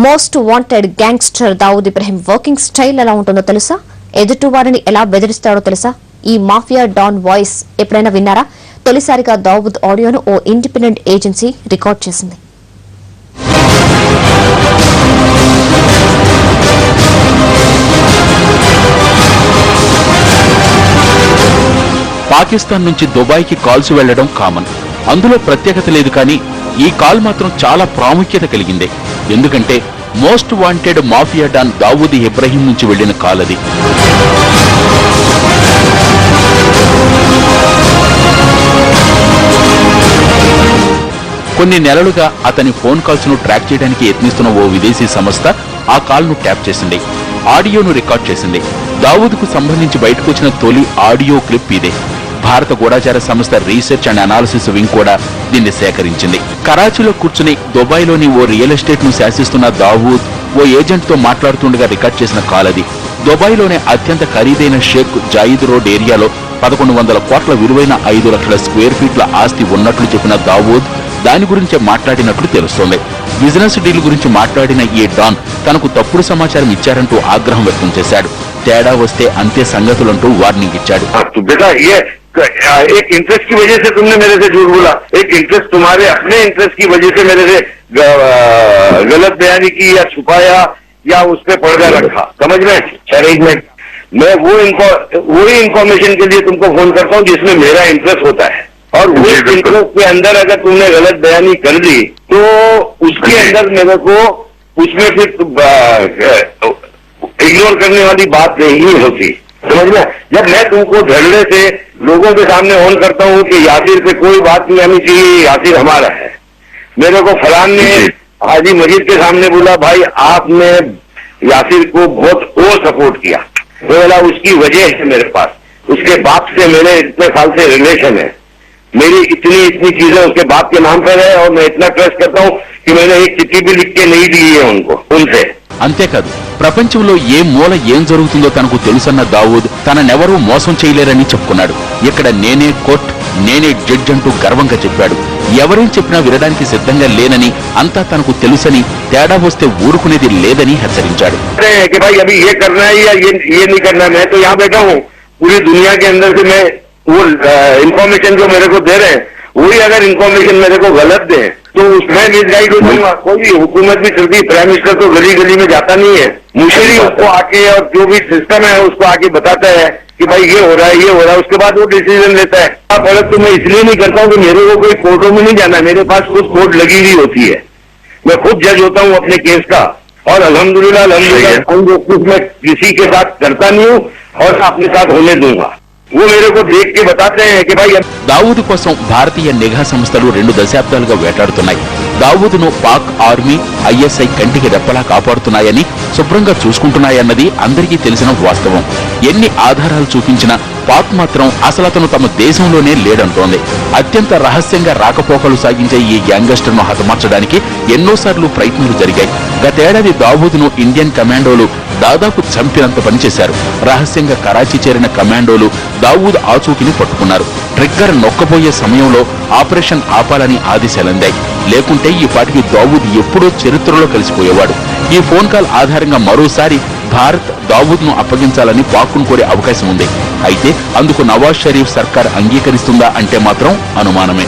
Most wanted gangster Dawood Ibrahim working style ఎలా ఉంటుందో తెలుసా? ఎదుటి వారిని ఎలా బెదిరిస్తాడో తెలుసా? ఈ మాఫియా డాన్ వాయిస్ ఎప్పుడైనా విన్నారా? తొలిసారిగా దావూద్ ఆడియోను ఓ ఇండిపెండెంట్ ఏజెన్సీ రికార్డ్ చేసింది. పాకిస్తాన్ నుంచి దుబాయ్కి కాల్స్ వెళ్లడం కామన్. అందులో ప్రత్యేకత లేదు, కానీ ఈ కాల్ మాత్రం చాలా ప్రాముఖ్యత కలిగిందే. ఎందుకంటే most wanted mafia don Dawood Ibrahim నుంచి వెళ్లిన కాల్ అది. కొన్ని నెలలుగా అతని ఫోన్ కాల్స్ ను ట్రాక్ చేయడానికి యత్నిస్తున్న ఓ విదేశీ సంస్థ ఆ కాల్ ను ట్యాప్ చేసింది, ఆడియోను రికార్డ్ చేసింది. దావూద్ కు సంబంధించి బయటకు వచ్చిన తొలి ఆడియో క్లిప్ ఇదే. భారత గూఢచార సంస్థ రీసెర్చ్ అండ్ అనాలిసిస్ వింగ్ కూడా దీన్ని సేకరించింది. కరాచీలో కూర్చుని దుబాయ్లోని ఓ రియల్ ఎస్టేట్ ను శాసిస్తున్న దావూద్ ఓ ఏజెంట్ తో మాట్లాడుతుండగా రికార్డ్ చేసిన కాల్ అది. దుబాయ్లోనే అత్యంత ఖరీదైన షేక్ జాయిద్ రోడ్ ఏరియాలో 1100 కోట్ల విలువైన 5 లక్షల స్క్వేర్ ఫీట్ల ఆస్తి ఉన్నట్లు చెప్పిన దావూద్ దాని గురించే మాట్లాడినట్లు తెలుస్తోంది. బిజినెస్ డీల్ గురించి మాట్లాడిన ఈ డాన్ తనకు తప్పుడు సమాచారం ఇచ్చారంటూ ఆగ్రహం వ్యక్తం చేశాడు. తేడా వస్తే అంతే సంగతులంటూ వార్నింగ్ ఇచ్చాడు. एक इंटरेस्ट की वजह से तुमने मेरे से झूठ बोला, एक इंटरेस्ट तुम्हारे अपने इंटरेस्ट की वजह से मेरे से गलत बयानी की या छुपाया या उस पर पर्दा रखा, समझ में? अरेंजमेंट मैं वही इंफॉर्मेशन के लिए तुमको फोन करता हूँ जिसमें मेरा इंटरेस्ट होता है, और वो इंटरेस्ट के अंदर अगर तुमने गलत बयानी कर दी तो उसके अंदर मेरे को उसमें फिर इग्नोर करने वाली बात नहीं होती, समझ में? जब मैं तुमको धड़ल्ले से लोगों के सामने ऑन करता हूँ कि यासिर पे कोई बात नहीं आनी चाहिए, यासिर हमारा है, मेरे को फलान ने हाजी मजीद के सामने बोला भाई आपने यासिर को बहुत ओ सपोर्ट किया, तो बोला उसकी वजह है मेरे पास, उसके बाप से मेरे इतने साल से रिलेशन है, मेरी इतनी चीजें उसके बाप के नाम पर है, और मैं इतना ट्रस्ट करता हूँ कि मैंने एक चिट्ठी भी लिख के नहीं दी है उनको उनसे. అంతేకాదు, ప్రపంచంలో ఏ మూల ఏం జరుగుతుందో తనకు తెలుసన్న దావూద్ తననెవరూ మోసం చేయలేరని చెప్పుకున్నాడు. ఇక్కడ నేనే కోర్ట్, నేనే జడ్జ్ అంటూ గర్వంగా చెప్పాడు. ఎవరేం చెప్పినా వినడానికి సిద్ధంగా లేనని, అంతా తనకు తెలుసని, తేడా వస్తే ఊరుకునేది లేదని హెచ్చరించాడు. पूरी दुनिया के अंदर से मैं वो इन्फॉर्मेशन जो मेरे को दे रहे हैं, वही अगर इन्फॉर्मेशन मेरे को गलत दे तो उसमें मिसगाइड हो जाऊंगा. कोई हुकूमत भी चलती, प्राइम मिनिस्टर तो गली गली में जाता नहीं है, मुशीरी उसको आके और जो भी सिस्टम है उसको आके बताता है कि भाई ये हो रहा है, ये हो रहा है, उसके बाद वो डिसीजन लेता है. गलत तो मैं इसलिए नहीं करता हूँ कि मेरे को कोई कोर्टों में नहीं जाना, मेरे पास खुद कोर्ट लगी हुई होती है, मैं खुद जज होता हूँ अपने केस का, और अल्हम्दुलिल्लाह मैं किसी के साथ करता नहीं हूँ और अपने साथ होने दूंगा. वो मेरे को देख के बताते हैं कि भाई దావూద్ కోసం భారతీయ నిఘా సంస్థలు 2 దశాబ్దాలుగా వేటాడుతున్నాయి. దావూద్ను పాక్ ఆర్మీ, ఐఎస్ఐ కంటికి రెప్పలా కాపాడుతున్నాయని, శుభ్రంగా చూసుకుంటున్నాయన్నది అందరికీ తెలిసిన వాస్తవం. ఎన్ని ఆధారాలు చూపించినా పాక్ మాత్రం అసలు అతను తమ దేశంలోనే లేడంటోంది. అత్యంత రహస్యంగా రాకపోకలు సాగించే ఈ గ్యాంగస్టర్ ను హతమార్చడానికి ఎన్నోసార్లు ప్రయత్నాలు జరిగాయి. గతేడాది దావూద్ను ఇండియన్ కమాండోలు దాదాపు చంపినంత పనిచేశారు. రహస్యంగా కరాచీ చేరిన కమాండోలు దావూద్ ఆచూకీని పట్టుకున్నారు. ట్రిగ్గర్ నొక్కబోయే సమయంలో ఆపరేషన్ ఆపాలని ఆదేశాలందాయి. లేకుంటే ఈ పాటికి దావూద్ ఎప్పుడో చరిత్రలో కలిసిపోయేవాడు. ఈ ఫోన్ కాల్ ఆధారంగా మరోసారి భారత్ దావూద్ ను అప్పగించాలని పాక్ను కోరే అవకాశం ఉంది. అయితే అందుకు నవాజ్ షరీఫ్ సర్కార్ అంగీకరిస్తుందా అంటే మాత్రం అనుమానమే.